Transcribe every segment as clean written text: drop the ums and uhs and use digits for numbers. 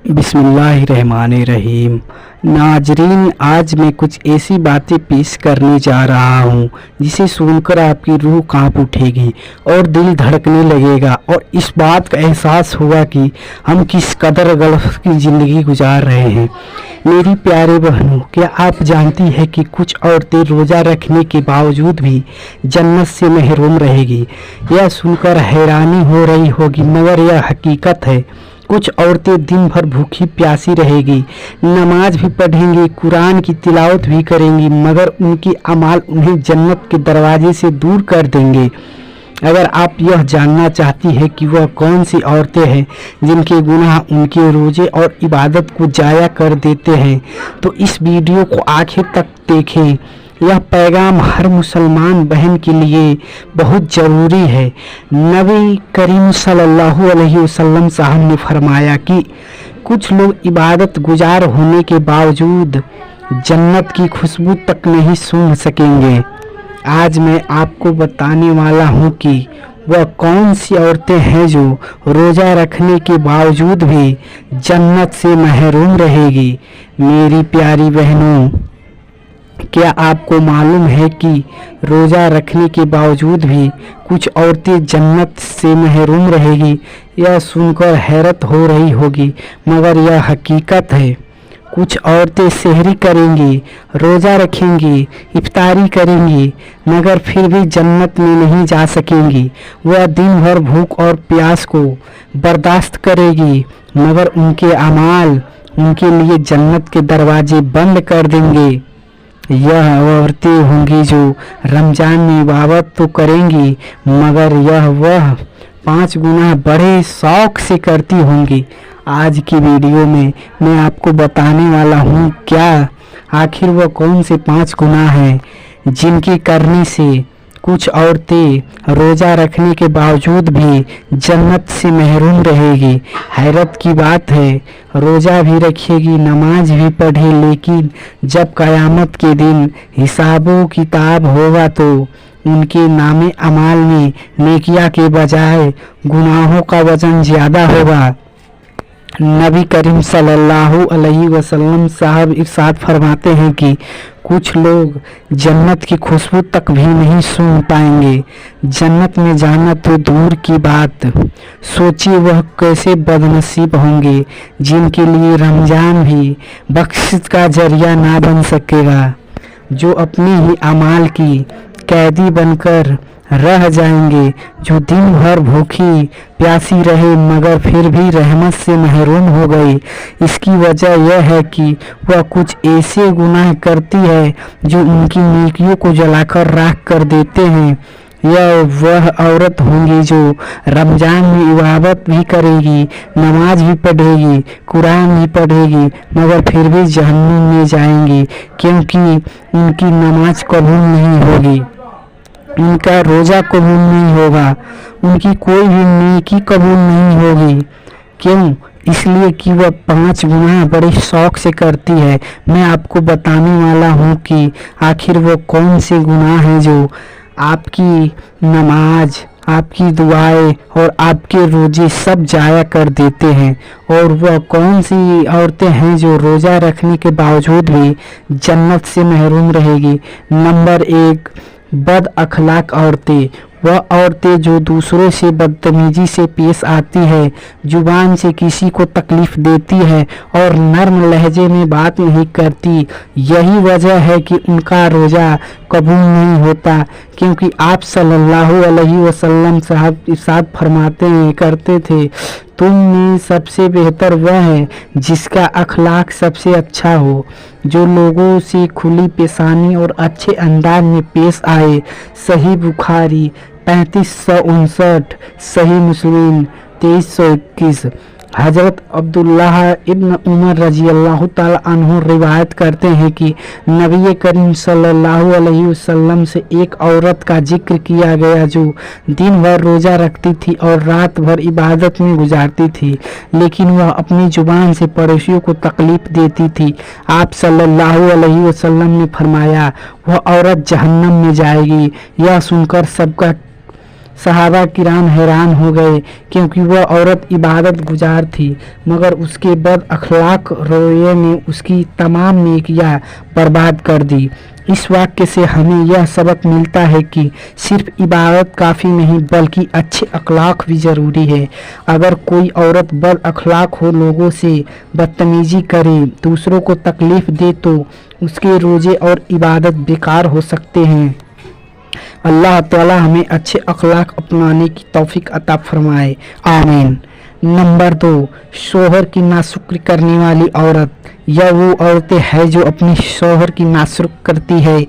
बिस्मिल्लाहिर्रहमानिर्रहीम। नाजरीन, आज मैं कुछ ऐसी बातें पेश करने जा रहा हूँ जिसे सुनकर आपकी रूह कांप उठेगी और दिल धड़कने लगेगा और इस बात का एहसास होगा कि हम किस कदर गल्फ की ज़िंदगी गुजार रहे हैं। मेरी प्यारे बहनों, क्या आप जानती हैं कि कुछ औरतें रोज़ा रखने के बावजूद भी जन्नत से महरूम रहेगी। यह सुनकर हैरानी हो रही होगी, मगर यह हकीकत है। कुछ औरतें दिन भर भूखी प्यासी रहेगी, नमाज भी पढ़ेंगी, कुरान की तिलावत भी करेंगी, मगर उनकी अमाल उन्हें जन्नत के दरवाजे से दूर कर देंगे। अगर आप यह जानना चाहती हैं कि वह कौन सी औरतें हैं जिनके गुनाह उनके रोजे और इबादत को जाया कर देते हैं, तो इस वीडियो को आखिर तक देखें। यह पैगाम हर मुसलमान बहन के लिए बहुत ज़रूरी है। नबी करीम सल्लल्लाहु अलैहि वसल्लम साहब ने फरमाया कि कुछ लोग इबादत गुजार होने के बावजूद जन्नत की खुशबू तक नहीं सूंघ सकेंगे। आज मैं आपको बताने वाला हूँ कि वह कौन सी औरतें हैं जो रोज़ा रखने के बावजूद भी जन्नत से महरूम रहेगी। मेरी प्यारी बहनों, क्या आपको मालूम है कि रोज़ा रखने के बावजूद भी कुछ औरतें जन्नत से महरूम रहेगी। यह सुनकर हैरत हो रही होगी, मगर यह हकीकत है। कुछ औरतें सहरी करेंगी, रोज़ा रखेंगी, इफ्तारी करेंगी, मगर फिर भी जन्नत में नहीं जा सकेंगी। वह दिन भर भूख और प्यास को बर्दाश्त करेगी, मगर उनके अमाल उनके लिए जन्नत के दरवाजे बंद कर देंगे। यह औरतें होंगी जो रमज़ान में इबादत तो करेंगी, मगर वह 5 गुना बड़े शौक़ से करती होंगी। आज की वीडियो में मैं आपको बताने वाला हूँ क्या आखिर वह कौन से 5 गुनाह हैं जिनके करने से कुछ औरतें रोज़ा रखने के बावजूद भी जन्नत से महरूम रहेगी। हैरत की बात है, रोज़ा भी रखेगी, नमाज भी पढ़े, लेकिन जब क़यामत के दिन हिसाबो किताब होगा तो उनके नामे अमाल में नेकिया के बजाय गुनाहों का वज़न ज़्यादा होगा। नबी करीम सल्लल्लाहु अलैहि वसल्लम साहब इरशाद फरमाते हैं कि कुछ लोग जन्नत की खुशबू तक भी नहीं सूंघ पाएंगे। जन्नत में जाना तो दूर की बात, सोचिए वह कैसे बदनसीब होंगे जिनके लिए रमज़ान भी बख्शिश का जरिया ना बन सकेगा, जो अपने ही अमाल की कैदी बनकर रह जाएंगे, जो दिन भर भूखी प्यासी रहे मगर फिर भी रहमत से महरूम हो गई। इसकी वजह यह है कि वह कुछ ऐसे गुनाह करती है जो उनकी नेकियों को जलाकर राख कर देते हैं। यह वह औरत होंगी जो रमज़ान में इबादत भी करेगी, नमाज भी पढ़ेगी, कुरान भी पढ़ेगी, मगर फिर भी जहन्नुम में जाएंगी, क्योंकि उनकी नमाज कबूल नहीं होगी, उनका रोज़ा कबूल नहीं होगा, उनकी कोई भी नेकी कबूल नहीं होगी। क्यों? इसलिए कि वह 5 गुनाह बड़े शौक़ से करती है। मैं आपको बताने वाला हूँ कि आखिर वो कौन से गुनाह हैं जो आपकी नमाज, आपकी दुआएं और आपके रोज़े सब जाया कर देते हैं। और वह कौन सी औरतें हैं जो रोज़ा रखने के बावजूद भी जन्नत से महरूम रहेगी। नंबर 1, बद अखलाक औरतें। वह औरतें जो दूसरों से बदतमीजी से पेश आती है, जुबान से किसी को तकलीफ़ देती है और नर्म लहजे में बात नहीं करती। यही वजह है कि उनका रोज़ा कबूल नहीं होता, क्योंकि आप सल्लल्लाहु अलैहि वसल्लम साहब इरशाद फरमाते करते थे, तुम में सबसे बेहतर वह है जिसका अखलाक सबसे अच्छा हो, जो लोगों से खुली पेशानी और अच्छे अंदाज में पेश आए। सही बुखारी 3559, सही मुस्लिम 2321। हज़रत अब्दुल्लाह इब्न उमर रजी अल्लाह ताला अन्हु रिवायत करते हैं कि नबी करीम सल्लल्लाहु अलैहि वसल्लम से एक औरत का जिक्र किया गया जो दिन भर रोज़ा रखती थी और रात भर इबादत में गुजारती थी, लेकिन वह अपनी ज़ुबान से पड़ोसियों को तकलीफ़ देती थी। आप सल्लल्लाहु अलैहि वसल्लम ने फरमाया, वह औरत जहन्नम में जाएगी। यह सुनकर सबका सहाबा किराम हैरान हो गए क्योंकि वह औरत इबादत गुजार थी, मगर उसके बद अखलाक रवैये ने उसकी तमाम नेकियां बर्बाद कर दी। इस वाक्य से हमें यह सबक मिलता है कि सिर्फ इबादत काफ़ी नहीं बल्कि अच्छे अखलाक भी ज़रूरी है। अगर कोई औरत बद अखलाक हो, लोगों से बदतमीजी करे, दूसरों को तकलीफ़ दे तो उसके रोज़े और इबादत बेकार हो सकते हैं। अल्लाह ताला हमें अच्छे अखलाक अपनाने की तौफीक अता फरमाए, आमीन। नंबर 2, शोहर की नाशुक्री करने वाली औरत। यह वो औरतें हैं जो अपने शोहर की नाशुक्री करती है,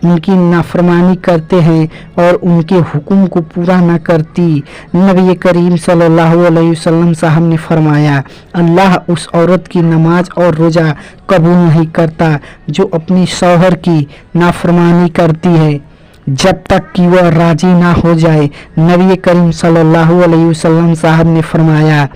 उनकी नाफरमानी करते हैं और उनके हुक्म को पूरा न करती। नबी करीम सल्लल्लाहु अलैहि वसल्लम साहब ने फरमाया, अल्लाह उस औरत की नमाज और रोज़ा कबूल नहीं करता जो अपने शोहर की नाफरमानी करती है जब तक कि वह राजी ना हो जाए। नबी करीम सल्लल्लाहु अलैहि वसल्लम साहब ने फरमाया,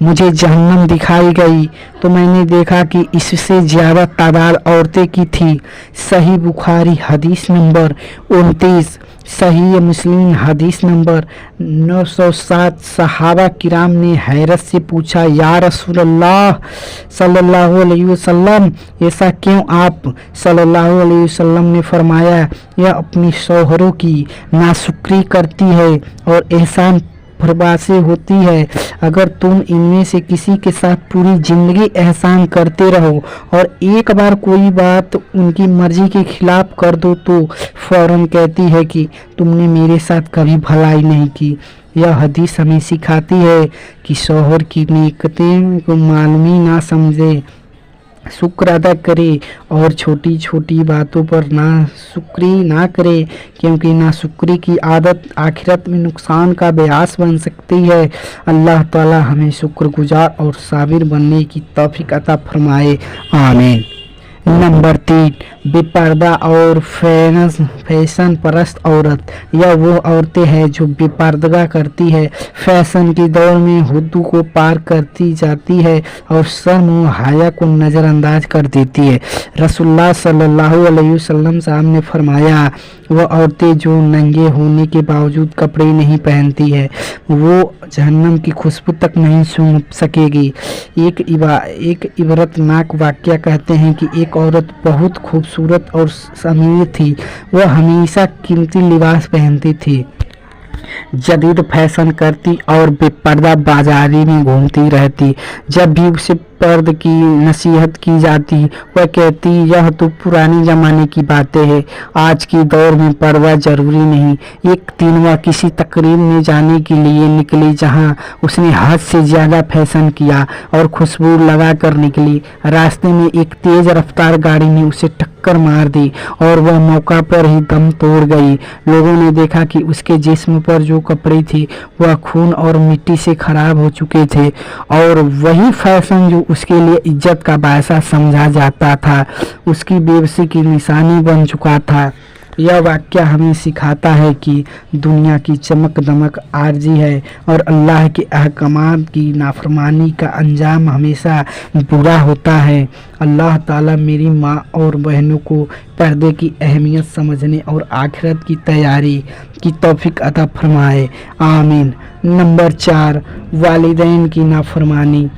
मुझे जहन्नम दिखाई गई तो मैंने देखा कि इससे ज़्यादा तादाद औरतें की थी। सही बुखारी हदीस नंबर 29, सही मुस्लिम हदीस नंबर 907। सहाबा किराम ने हैरत से पूछा, या रसूलल्लाह सल्लल्लाहु अलैहि वसल्लम, ऐसा क्यों? आप सल्लल्लाहु अलैहि वसल्लम ने फरमाया, यह अपनी शौहरों की नाशुक्री करती है और एहसान फरमासे होती है। अगर तुम इनमें से किसी के साथ पूरी जिंदगी एहसान करते रहो और एक बार कोई बात उनकी मर्जी के खिलाफ कर दो तो फौरन कहती है कि तुमने मेरे साथ कभी भलाई नहीं की। यह हदीस हमें सिखाती है कि शौहर की नेकतें को मालूमी ना समझे, शुक्र अदा करे और छोटी छोटी बातों पर ना शुक्री ना करे, क्योंकि ना शुक्री की आदत आखिरत में नुकसान का बायस बन सकती है। अल्लाह ताला हमें शुक्रगुजार और साबिर बनने की तौफीक अता फरमाए, आमीन। नंबर 3, बेपर्दा और फैशन परस्त औरत। यह वो औरतें हैं जो बेपर्दा करती है, फैशन के दौर में हुद्दों को पार करती जाती है और शर्म व हया को नज़रअंदाज कर देती है। रसूलुल्लाह सल्लल्लाहु अलैहि वसल्लम साहब ने फरमाया, वह औरतें जो नंगे होने के बावजूद कपड़े नहीं पहनती है वो जहन्नम की खुशबू तक नहीं सूंघ सकेगी। एक इबरतनाक वाक़या कहते हैं कि एक औरत बहुत खूबसूरत और अमीर थी। वह हमेशा कीमती लिबास पहनती थी, जदीद फैशन करती और बेपर्दा बाजारी में घूमती रहती। जब भी उसे पर्द की नसीहत की जाती वह कहती, यह तो पुराने ज़माने की बातें हैं, आज के दौर में पर्दा ज़रूरी नहीं। एक दिन वह किसी तकरीब में जाने के लिए निकली जहां उसने हद से ज़्यादा फैशन किया और खुशबू लगा कर निकली। रास्ते में एक तेज़ रफ्तार गाड़ी ने उसे टक्कर मार दी और वह मौका पर ही दम तोड़ गई। लोगों ने देखा कि उसके जिस्म पर जो कपड़े थे वह खून और मिट्टी से खराब हो चुके थे और वही फैशन जो उसके लिए इज्जत का बायसा समझा जाता था उसकी बेबसी की निशानी बन चुका था। यह वाक़या हमें सिखाता है कि दुनिया की चमक दमक आर्जी है और अल्लाह के अहकामात की नाफरमानी का अंजाम हमेशा बुरा होता है। अल्लाह ताला मेरी माँ और बहनों को पर्दे की अहमियत समझने और आखिरत की तैयारी की तौफीक अता फरमाए, आमीन। नंबर 4, वालिदैन की नाफरमानी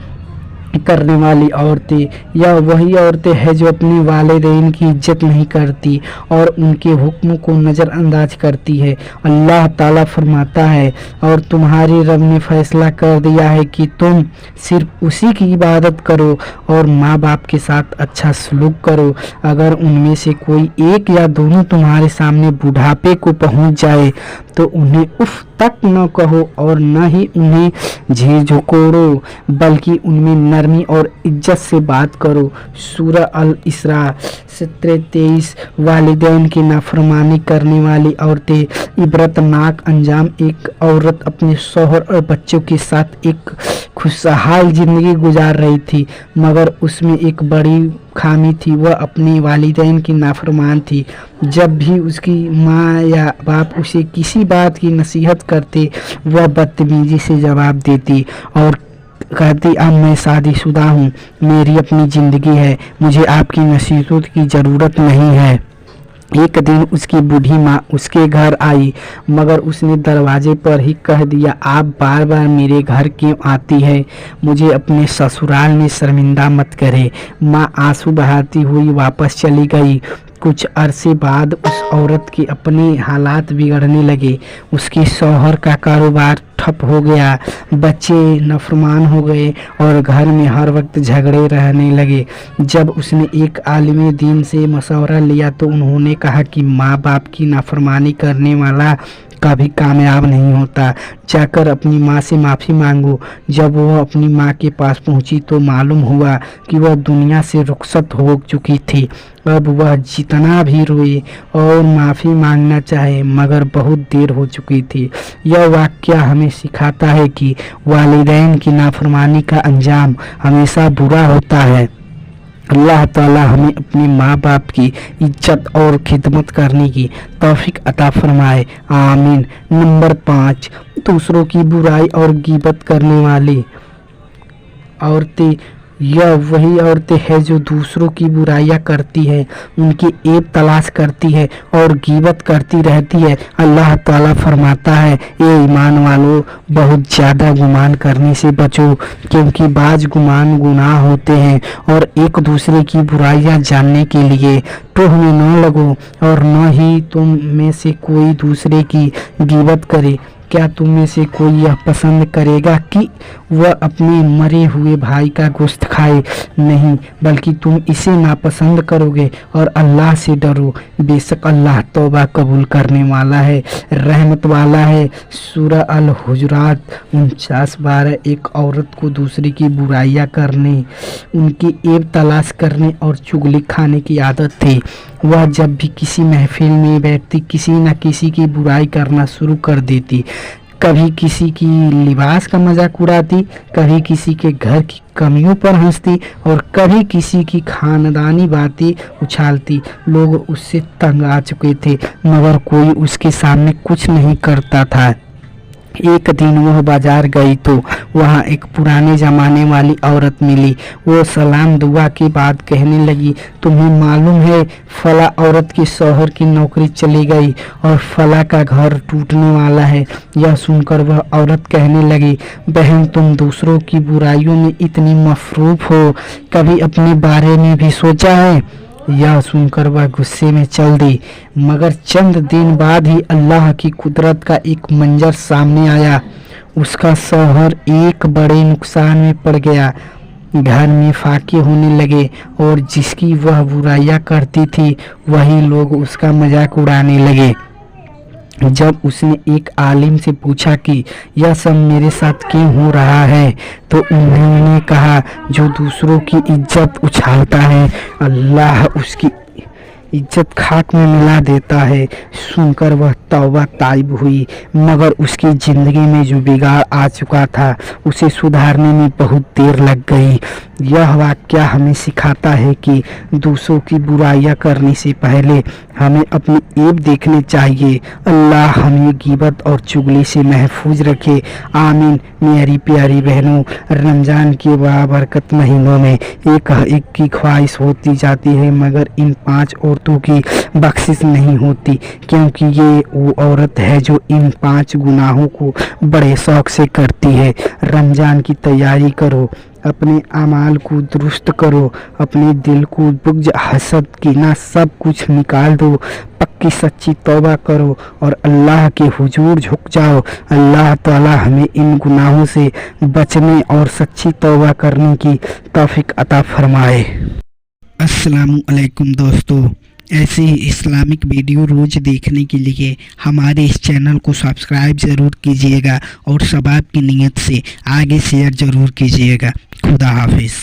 करने वाली औरतें। यह वही औरतें हैं जो अपने वालिदैन की इज्जत नहीं करती और उनके हुक्म को नज़रअंदाज करती है। अल्लाह ताला फरमाता है, और तुम्हारे रब ने फैसला कर दिया है कि तुम सिर्फ उसी की इबादत करो और माँ बाप के साथ अच्छा सलूक करो। अगर उनमें से कोई एक या दोनों तुम्हारे सामने बुढ़ापे को पहुँच जाए तो उन्हें उफ तक न कहो और न ही उन्हें झिझकोड़ो, बल्कि उनमें नरमी और इज्जत से बात करो। सूरह अल इसरा 23। वालिदैन की नाफरमानी करने औरतें औरतें। इबरतनाक अंजाम। एक औरत अपने शौहर और बच्चों के साथ एक खुशहाल जिंदगी गुजार रही थी, मगर उसमें एक बड़ी खामी थी, वह अपने वालिदैन की नाफरमान थी। जब भी उसकी माँ या बाप उसे किसी बात की नसीहत करते वह बदतमीजी से जवाब देती और कहती, अब मैं शादीशुदा हूँ, मेरी अपनी ज़िंदगी है, मुझे आपकी नसीहत की ज़रूरत नहीं है। एक दिन उसकी बूढ़ी माँ उसके घर आई, मगर उसने दरवाजे पर ही कह दिया, आप बार बार मेरे घर क्यों आती है? मुझे अपने ससुराल में शर्मिंदा मत करे। माँ आंसू बहाती हुई वापस चली गई। कुछ अरसे बाद उस औरत के अपने हालात बिगड़ने लगे। उसके शौहर का कारोबार ठप हो गया, बच्चे नफरमान हो गए और घर में हर वक्त झगड़े रहने लगे। जब उसने एक आलिम दीन से मशवरा लिया तो उन्होंने कहा कि माँ बाप की नाफरमानी करने वाला कभी कामयाब नहीं होता। जाकर अपनी माँ से माफ़ी मांगो। जब वह अपनी माँ के पास पहुंची तो मालूम हुआ कि वह दुनिया से रुखसत हो चुकी थी। अब वह जितना भी रोए और माफ़ी मांगना चाहे, मगर बहुत देर हो चुकी थी। यह वाक़या हमें सिखाता है कि वालिदैन की नाफरमानी का अंजाम हमेशा बुरा होता है। अल्लाह ताला हमें अपने माँ बाप की इज्जत और खिदमत करने की तौफीक अता फरमाए, आमीन। नंबर 5, दूसरों की बुराई और गीबत करने वाली औरतें। यह वही औरतें हैं जो दूसरों की बुराइयां करती है, उनकी ऐब तलाश करती है और गीबत करती रहती है। अल्लाह ताला फरमाता है, ये ईमान वालों, बहुत ज़्यादा गुमान करने से बचो, क्योंकि बाज गुमान गुनाह होते हैं। और एक दूसरे की बुराइयां जानने के लिए टोह में न लगो और न ही तुम में से कोई दूसरे की गीबत करे। क्या तुम में से कोई यह पसंद करेगा कि वह अपने मरे हुए भाई का गोश्त खाए? नहीं, बल्कि तुम इसे नापसंद करोगे। और अल्लाह से डरो, बेशक अल्लाह तौबा कबूल करने वाला है, रहमत वाला है। सूरह अल हुजुरात 49:12। एक औरत को दूसरे की बुराइयां करने, उनकी ऐब तलाश करने और चुगली खाने की आदत थी। वह जब भी किसी महफिल में बैठती किसी न किसी की बुराई करना शुरू कर देती। कभी किसी की लिबास का मजाक उड़ाती, कभी किसी के घर की कमियों पर हंसती और कभी किसी की खानदानी बातें उछालती। लोग उससे तंग आ चुके थे, मगर कोई उसके सामने कुछ नहीं करता था। एक दिन वह बाजार गई तो वहाँ एक पुराने ज़माने वाली औरत मिली। वो सलाम दुआ के बाद कहने लगी, तुम्हें मालूम है फला औरत के शौहर की नौकरी चली गई और फला का घर टूटने वाला है। यह सुनकर वह औरत कहने लगी, बहन तुम दूसरों की बुराइयों में इतनी मफरूफ हो, कभी अपने बारे में भी सोचा है? यह सुनकर वह गुस्से में चल दी। मगर चंद दिन बाद ही अल्लाह की कुदरत का एक मंजर सामने आया। उसका शौहर एक बड़े नुकसान में पड़ गया। घर में फाके होने लगे और जिसकी वह बुराइयां करती थी वही लोग उसका मजाक उड़ाने लगे। जब उसने एक आलिम से पूछा कि यह सब मेरे साथ क्यों हो रहा है, तो उन्होंने कहा, जो दूसरों की इज्जत उछालता है अल्लाह उसकी इज्जत खाक में मिला देता है। सुनकर वह तौबा ताइब हुई, मगर उसकी ज़िंदगी में जो बिगाड़ आ चुका था उसे सुधारने में बहुत देर लग गई। यह वाक़या हमें सिखाता है कि दूसरों की बुराइयां करने से पहले हमें अपनी ऐब देखनी चाहिए। अल्लाह हमें गीबत और चुगली से महफूज रखे, आमीन। मेरी प्यारी बहनों, रमज़ान के बाबरकत महीनों में एक की ख्वाहिश होती जाती है, मगर इन 5 औरतों की बख्शिश नहीं होती, क्योंकि ये वो औरत है जो इन 5 गुनाहों को बड़े शौक से करती है। रमज़ान की तैयारी करो, अपने अमाल को दुरुस्त करो, अपने दिल को बुग़्ज़, हसद, कीना सब कुछ निकाल दो, पक्की सच्ची तौबा करो और अल्लाह के हुजूर झुक जाओ। अल्लाह ताला हमें इन गुनाहों से बचने और सच्ची तौबा करने की तौफीक अता फरमाए। अस्सलामु अलैकुम दोस्तों, ऐसे ही इस्लामिक वीडियो रोज़ देखने के लिए हमारे इस चैनल को सब्सक्राइब ज़रूर कीजिएगा और सवाब की नीयत से आगे शेयर ज़रूर कीजिएगा। खुदा हाफिज़।